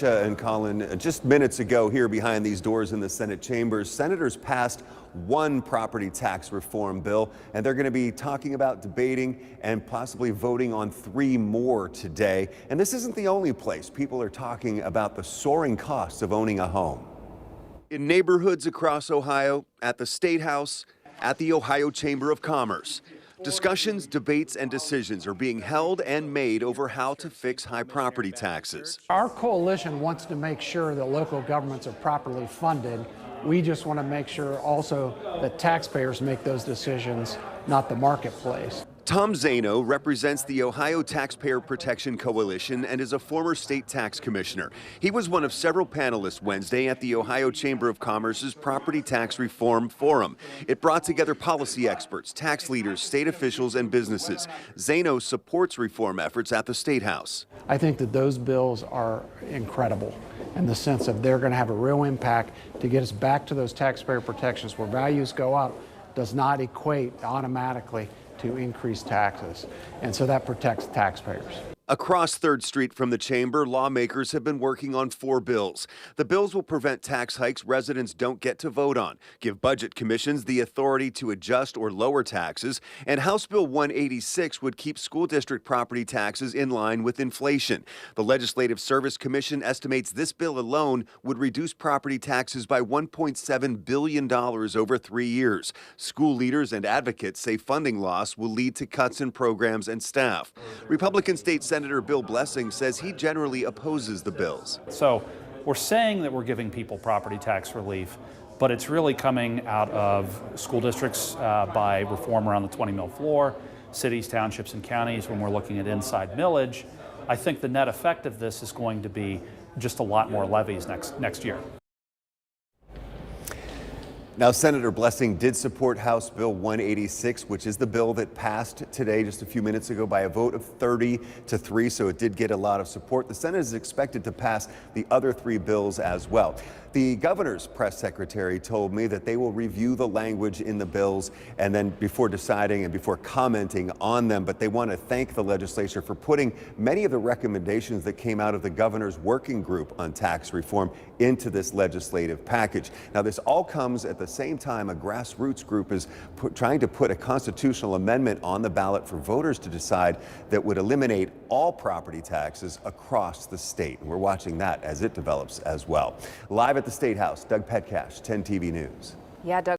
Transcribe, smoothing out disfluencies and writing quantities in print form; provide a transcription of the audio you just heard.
And Colin, just minutes ago here behind these doors in the Senate chambers, senators passed one property tax reform bill, and they're going to be talking about, debating, and possibly voting on 3 more today. And this isn't the only place people are talking about the soaring costs of owning a home. In neighborhoods across Ohio, at the Statehouse, at the Ohio Chamber of Commerce, discussions, debates, and decisions are being held and made over how to fix high property taxes. Our coalition wants to make sure that local governments are properly funded. We just want to make sure also that taxpayers make those decisions, not the marketplace. Tom Zano represents the Ohio Taxpayer Protection Coalition and is a former state tax commissioner. He was one of several panelists Wednesday at the Ohio Chamber of Commerce's Property Tax Reform Forum. It brought together policy experts, tax leaders, state officials, and businesses. Zano supports reform efforts at the Statehouse. I think that those bills are incredible in the sense of they're going to have a real impact to get us back to those taxpayer protections where values go up does not equate automatically to increase taxes, and so that protects taxpayers. Across 3rd Street from the chamber, lawmakers have been working on 4 bills. The bills will prevent tax hikes residents don't get to vote on, give budget commissions the authority to adjust or lower taxes, and House Bill 186 would keep school district property taxes in line with inflation. The Legislative Service Commission estimates this bill alone would reduce property taxes by $1.7 billion over 3 years. School leaders and advocates say funding loss will lead to cuts in programs and staff. Republican State Senator Bill Blessing says he generally opposes the bills. So we're saying that we're giving people property tax relief, but it's really coming out of school districts by reform around the 20 mil floor, cities, townships, and counties when we're looking at inside millage. I think the net effect of this is going to be just a lot more levies next year. Now, Senator Blessing did support House Bill 186, which is the bill that passed today just a few minutes ago by a vote of 30-3, so it did get a lot of support. The Senate is expected to pass the other 3 bills as well. The governor's press secretary told me that they will review the language in the bills and then before deciding and before commenting on them, but they want to thank the legislature for putting many of the recommendations that came out of the governor's working group on tax reform into this legislative package. Now, this all comes at the same time a grassroots group is trying to put a constitutional amendment on the ballot for voters to decide that would eliminate all property taxes across the state. And we're watching that as it develops as well. Live at the Statehouse, Doug Petcash, 10 TV News. Yeah, Doug.